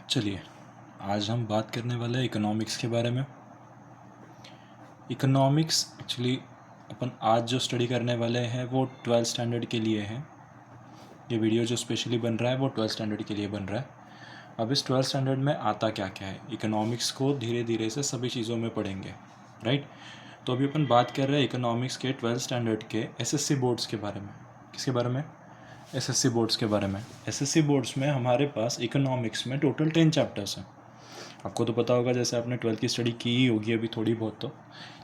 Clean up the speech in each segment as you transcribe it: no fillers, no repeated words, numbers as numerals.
चलिए, आज हम बात करने वाले हैं इकोनॉमिक्स के बारे में। इकोनॉमिक्स एक्चुअली अपन आज जो स्टडी करने वाले हैं वो 12th स्टैंडर्ड के लिए है। ये वीडियो जो स्पेशली बन रहा है वो 12th स्टैंडर्ड के लिए बन रहा है। अब इस 12th स्टैंडर्ड में आता क्या क्या है, इकोनॉमिक्स को धीरे धीरे से सभी चीज़ों में पढ़ेंगे, राइट। तो अभी अपन बात कर रहे हैं इकोनॉमिक्स के 12th स्टैंडर्ड के एसएससी बोर्ड्स के बारे में। किसके बारे में? एसएससी बोर्ड्स के बारे में। एसएससी बोर्ड्स में हमारे पास इकोनॉमिक्स में टोटल 10 चैप्टर्स हैं। आपको तो पता होगा, जैसे आपने 12th की स्टडी की ही होगी अभी थोड़ी बहुत तो,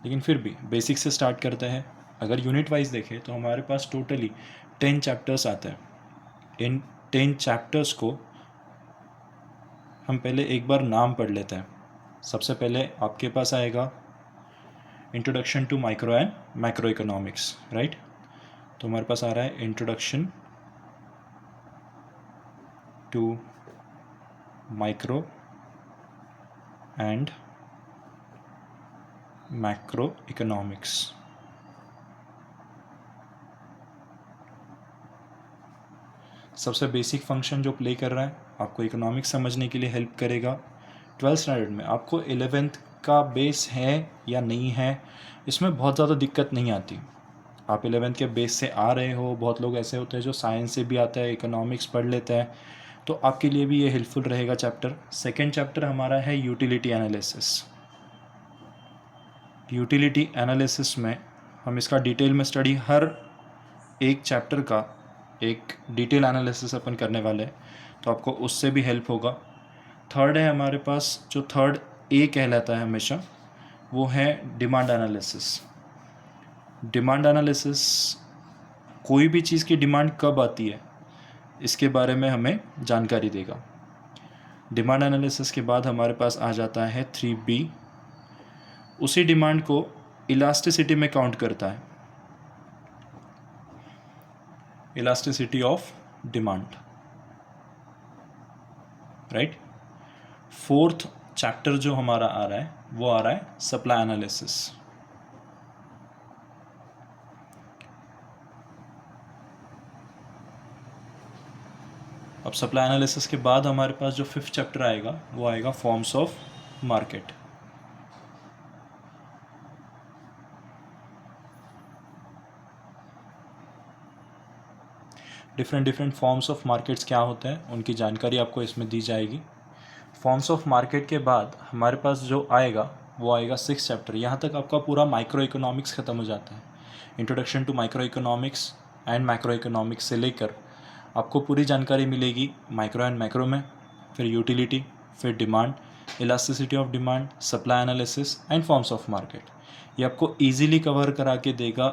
लेकिन फिर भी बेसिक से स्टार्ट करते हैं। अगर यूनिट वाइज देखें तो हमारे पास टोटली 10 चैप्टर्स आते हैं। इन 10 चैप्टर्स को हम पहले एक बार नाम पढ़ लेते हैं। सबसे पहले आपके पास आएगा introduction to micro and macro economics, right. तो हमारे पास आ रहा है introduction to micro and macro economics. सबसे बेसिक फंक्शन जो प्ले कर रहा है आपको इकोनॉमिक्स समझने के लिए हेल्प करेगा। 12th स्टैंडर्ड में आपको 11th का बेस है या नहीं है, इसमें बहुत ज़्यादा दिक्कत नहीं आती। आप 11th के बेस से आ रहे हो, बहुत लोग ऐसे होते हैं जो साइंस से भी आता है इकोनॉमिक्स पढ़ लेते हैं, तो आपके लिए भी ये हेल्पफुल रहेगा चैप्टर। सेकेंड चैप्टर हमारा है यूटिलिटी एनालिसिस। यूटिलिटी एनालिसिस में हम इसका डिटेल में स्टडी, हर एक चैप्टर का एक डिटेल एनालिसिस अपन करने वाले हैं, तो आपको उससे भी हेल्प होगा। थर्ड है हमारे पास, जो थर्ड ए कहलाता है हमेशा, वो है डिमांड एनालिसिस। डिमांड एनालिसिस कोई भी चीज़ की डिमांड कब आती है इसके बारे में हमें जानकारी देगा। डिमांड एनालिसिस के बाद हमारे पास आ जाता है 3B। उसी डिमांड को इलास्टिसिटी में काउंट करता है, elasticity of demand, right. Fourth chapter जो हमारा आ रहा है वो आ रहा है सप्लाई एनालिसिस। अब सप्लाई एनालिसिस के बाद हमारे पास जो फिफ्थ चैप्टर आएगा वो आएगा forms of market. Different forms of markets क्या होते हैं उनकी जानकारी आपको इसमें दी जाएगी। फॉर्म्स ऑफ मार्केट के बाद हमारे पास जो आएगा वो आएगा सिक्स चैप्टर। यहाँ तक आपका पूरा माइक्रो इकोनॉमिक्स ख़त्म हो जाता है। Introduction to micro economics and macro economics से लेकर आपको पूरी जानकारी मिलेगी माइक्रो एंड मैक्रो में, फिर यूटिलिटी, फिर demand, elasticity of demand, supply analysis and forms of market. ये आपको ईजिली कवर करा के देगा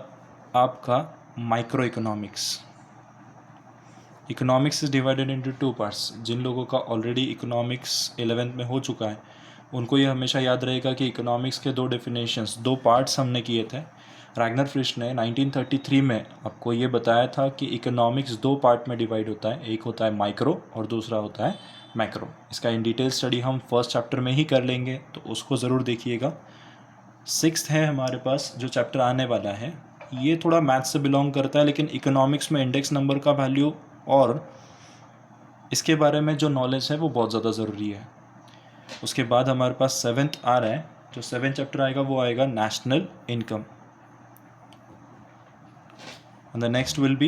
आपका micro economics. Economics is divided into two parts. जिन लोगों का ऑलरेडी इकोनॉमिक्स 11th में हो चुका है उनको ये हमेशा याद रहेगा कि इकोनॉमिक्स के दो डेफिनेशंस, दो पार्ट्स हमने किए थे। रैगनर फ्रिश ने 1933 में आपको ये बताया था कि इकोनॉमिक्स दो पार्ट में डिवाइड होता है, एक होता है माइक्रो और दूसरा होता है मैक्रो। इसका इन डिटेल स्टडी हम फर्स्ट चैप्टर में ही कर लेंगे, तो उसको ज़रूर देखिएगा। सिक्स्थ है हमारे पास जो चैप्टर आने वाला है, ये थोड़ा मैथ्स से बिलोंग करता है, लेकिन इकोनॉमिक्स में इंडेक्स नंबर का वैल्यू और इसके बारे में जो नॉलेज है वो बहुत ज़्यादा ज़रूरी है। उसके बाद हमारे पास सेवेंथ आ रहा है, जो सेवेंथ चैप्टर आएगा वो आएगा national income. And the next will be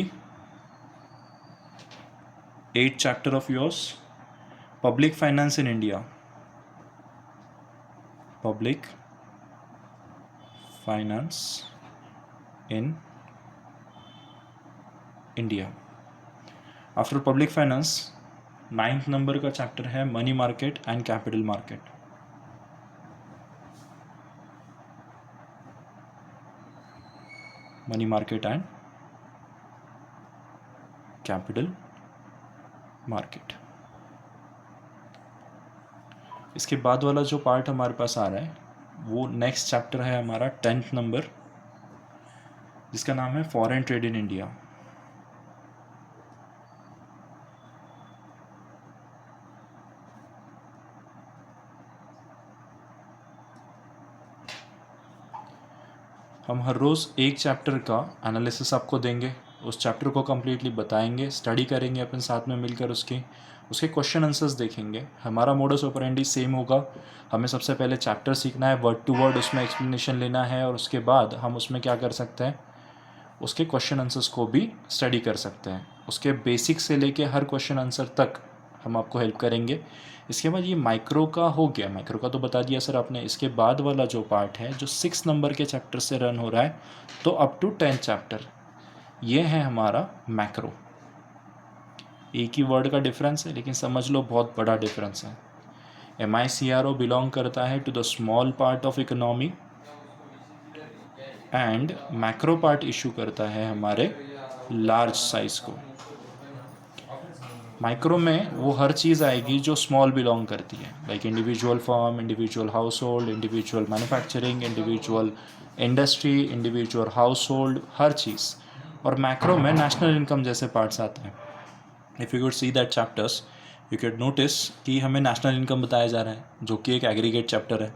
eight chapter of yours, public finance in India. Public finance in India. After public finance 9th number का चैप्टर है money market and capital market. Money market and capital market. इसके बाद वाला जो part हमारे पास आ रहा है वो नेक्स्ट चैप्टर है हमारा 10th नंबर, जिसका नाम है फॉरेन ट्रेड इन इंडिया। हम हर रोज़ एक चैप्टर का एनालिसिस आपको देंगे, उस चैप्टर को कम्प्लीटली बताएंगे, स्टडी करेंगे अपन साथ में मिलकर, उसके क्वेश्चन आंसर्स देखेंगे। हमारा मोडस ऑपरेंडी सेम होगा। हमें सबसे पहले चैप्टर सीखना है, वर्ड टू वर्ड उसमें एक्सप्लेनेशन लेना है, और उसके बाद हम उसमें क्या कर सकते हैं, उसके क्वेश्चन आंसर्स को भी स्टडी कर सकते हैं। उसके बेसिक से लेके हर क्वेश्चन आंसर तक हम आपको हेल्प करेंगे। इसके बाद ये माइक्रो का हो गया, माइक्रो का तो बता दिया सर आपने। इसके बाद वाला जो पार्ट है जो 6 नंबर के चैप्टर से रन हो रहा है, तो अप टू 10 चैप्टर, ये है हमारा मैक्रो। एक ही वर्ड का डिफरेंस है, लेकिन समझ लो बहुत बड़ा डिफरेंस है। MICRO बिलोंग करता है to the small part of economy, and macro part issue करता है हमारे लार्ज साइज को। माइक्रो में वो हर चीज़ आएगी जो स्मॉल बिलोंग करती है, like individual firm, individual household, individual manufacturing, individual industry, individual household, हर चीज़। और मैक्रो में नेशनल इनकम जैसे पार्ट्स आते हैं। If you could see that chapters, you can notice कि हमें नेशनल इनकम बताया जा रहा है, जो कि एक एग्रीगेट चैप्टर है,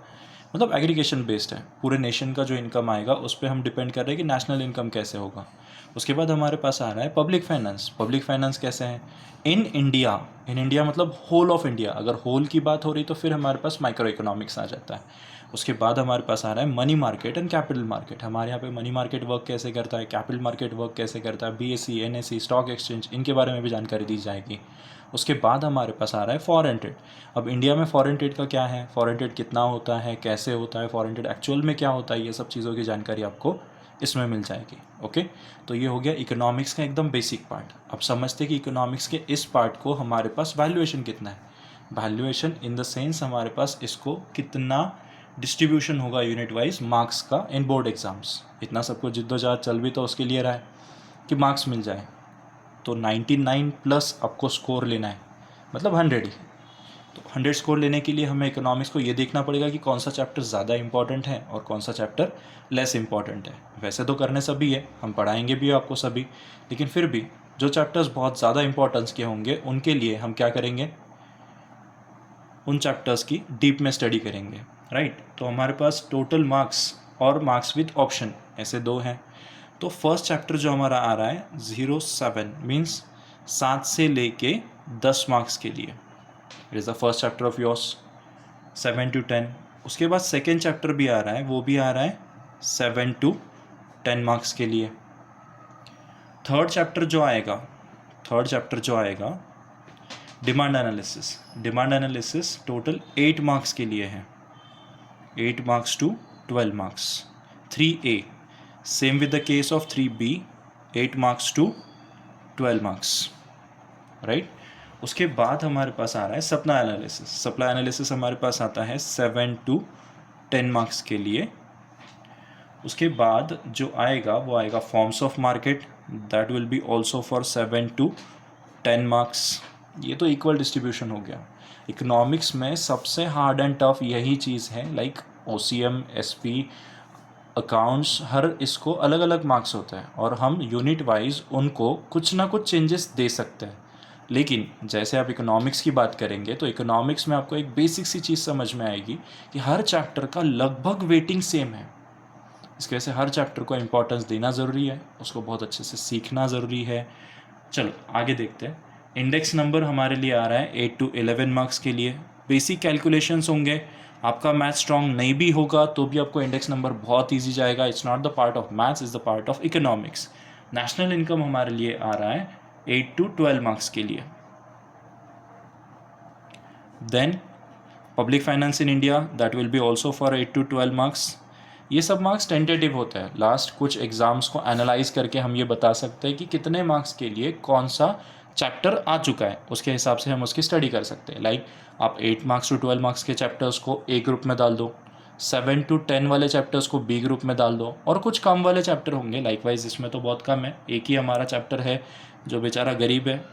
मतलब एग्रीगेशन बेस्ड है। पूरे नेशन का जो इनकम आएगा उस पर हम डिपेंड कर रहे हैं कि नेशनल इनकम कैसे होगा। उसके बाद हमारे पास आ रहा है पब्लिक फाइनेंस। पब्लिक फाइनेंस कैसे है इन इंडिया, इन इंडिया मतलब होल ऑफ इंडिया। अगर होल की बात हो रही तो फिर हमारे पास माइक्रो इकोनॉमिक्स आ जाता है। उसके बाद हमारे पास आ रहा है money market and capital market. हमारे यहाँ पे मनी मार्केट वर्क कैसे करता है, कैपिटल मार्केट वर्क कैसे करता है, BSE, NSE, स्टॉक एक्सचेंज, इनके बारे में भी जानकारी दी जाएगी। उसके बाद हमारे पास आ रहा है फॉरेन ट्रेड। अब इंडिया में फॉरेन ट्रेड का क्या है, फॉरेन ट्रेड कितना होता है, कैसे होता है, फॉरेन ट्रेड एक्चुअल में क्या होता है, ये सब चीज़ों की जानकारी आपको इसमें मिल जाएगी। ओके, तो ये हो गया इकोनॉमिक्स का एकदम बेसिक पार्ट। अब समझते हैं कि इकोनॉमिक्स के इस पार्ट को हमारे पास वैल्यूएशन कितना है। वैल्यूएशन इन द सेंस हमारे पास इसको कितना डिस्ट्रीब्यूशन होगा यूनिट वाइज मार्क्स का इन बोर्ड एग्जाम्स। इतना सबको जिद्दोजहद चल भी तो उसके लिए रहा है कि मार्क्स मिल जाए। तो 99 प्लस आपको स्कोर लेना है, मतलब 100 ही। तो 100 स्कोर लेने के लिए हमें इकोनॉमिक्स को ये देखना पड़ेगा कि कौन सा चैप्टर ज़्यादा इंपॉर्टेंट है और कौन सा चैप्टर लेस इंपॉर्टेंट है। वैसे तो करने सभी है, हम पढ़ाएंगे भी आपको सभी, लेकिन फिर भी जो चैप्टर्स बहुत ज़्यादा इंपॉर्टेंस के होंगे उनके लिए हम क्या करेंगे, उन चैप्टर्स की डीप में स्टडी करेंगे, राइट। तो हमारे पास टोटल मार्क्स और मार्क्स विद ऑप्शन ऐसे दो हैं। तो फर्स्ट चैप्टर जो हमारा आ रहा है 07 मीन्स 7 से लेके 10 मार्क्स के लिए, it is the first chapter of yours 7 to 10। उसके बाद सेकेंड चैप्टर भी आ रहा है, वो भी आ रहा है 7 to 10 मार्क्स के लिए। थर्ड चैप्टर जो आएगा demand analysis. Demand analysis total 8 marks के लिए है, 8 marks to 12 marks. 3A same with the case of 3B, 8 marks to 12 marks, right. उसके बाद हमारे पास आ रहा है सप्लाई एनालिसिस। सप्लाई एनालिसिस हमारे पास आता है 7 to 10 मार्क्स के लिए। उसके बाद जो आएगा वो आएगा forms of market, that will be also for 7 to 10 marks. ये तो इक्वल डिस्ट्रीब्यूशन हो गया। इकोनॉमिक्स में सबसे हार्ड एंड टफ यही चीज़ है, लाइक OCM, SP, अकाउंट्स, हर इसको अलग अलग मार्क्स होते हैं और हम यूनिट वाइज उनको कुछ ना कुछ चेंजेस दे सकते हैं। लेकिन जैसे आप इकोनॉमिक्स की बात करेंगे तो इकोनॉमिक्स में आपको एक बेसिक सी चीज़ समझ में आएगी कि हर चैप्टर का लगभग वेटिंग सेम है। इसकी वजह से हर चैप्टर को इम्पोर्टेंस देना ज़रूरी है, उसको बहुत अच्छे से सीखना ज़रूरी है। चलो आगे देखते हैं। इंडेक्स नंबर हमारे लिए आ रहा है 8 to 11 मार्क्स के लिए। बेसिक कैलकुलेशंस होंगे, आपका मैथ स्ट्रॉन्ग नहीं भी होगा तो भी आपको इंडेक्स नंबर बहुत ईजी जाएगा। It's not the part of maths, is the part of economics. National income हमारे लिए आ रहा है 8 to 12 मार्क्स के लिए। Then public finance in India, that will be also for 8 to 12 marks. ये सब मार्क्स टेंटेटिव होते हैं, लास्ट कुछ एग्जाम्स को एनालाइज करके हम ये बता सकते हैं कि कितने मार्क्स के लिए कौन सा चैप्टर आ चुका है, उसके हिसाब से हम उसकी स्टडी कर सकते हैं। लाइक आप 8 मार्क्स to 12 मार्क्स के चैप्टर्स को A ग्रुप में डाल दो, 7 to 10 वाले चैप्टर्स को B ग्रुप में डाल दो, और कुछ कम वाले चैप्टर होंगे लाइकवाइज, इसमें तो बहुत कम है, एक ही हमारा चैप्टर है जो बेचारा गरीब है।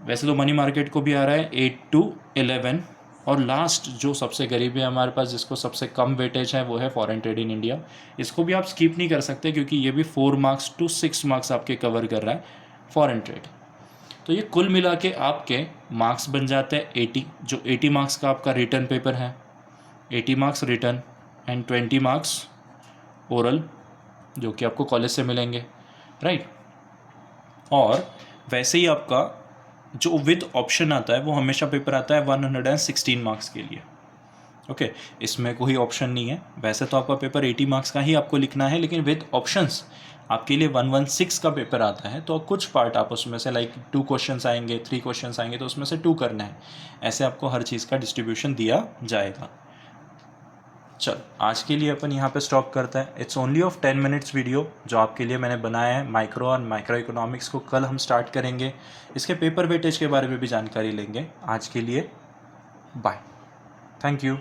वैसे तो मनी मार्केट को भी आ रहा है 8 to 11, और लास्ट जो सबसे गरीब है हमारे पास, जिसको सबसे कम वेटेज है, वो है फॉरेन ट्रेड इन इंडिया। इसको भी आप स्किप नहीं कर सकते क्योंकि ये भी 4 मार्क्स to 6 मार्क्स आपके कवर कर रहा है फॉरेन ट्रेड। तो ये कुल मिला के आपके मार्क्स बन जाते हैं 80, जो 80 मार्क्स का आपका रिटर्न पेपर है, 80 marks return and 20 marks oral, जो कि आपको कॉलेज से मिलेंगे, राइट। और वैसे ही आपका जो विद ऑप्शन आता है वो हमेशा पेपर आता है 116 मार्क्स के लिए। ओके, इसमें कोई ऑप्शन नहीं है। वैसे तो आपका पेपर 80 मार्क्स का ही आपको लिखना है, लेकिन विद ऑप्शंस आपके लिए 116 का पेपर आता है। तो कुछ पार्ट आप उसमें से लाइक 2 क्वेश्चंस आएंगे, 3 क्वेश्चंस आएंगे, तो उसमें से 2 करना है। ऐसे आपको हर चीज़ का डिस्ट्रीब्यूशन दिया जाएगा। चल, आज के लिए अपन यहाँ पे स्टॉप करते हैं। It's only of 10 minutes video जो आपके लिए मैंने बनाया है। माइक्रो और माइक्रो इकोनॉमिक्स को कल हम स्टार्ट करेंगे। इसके पेपर वेटेज के बारे में भी जानकारी लेंगे। आज के लिए बाय, थैंक यू।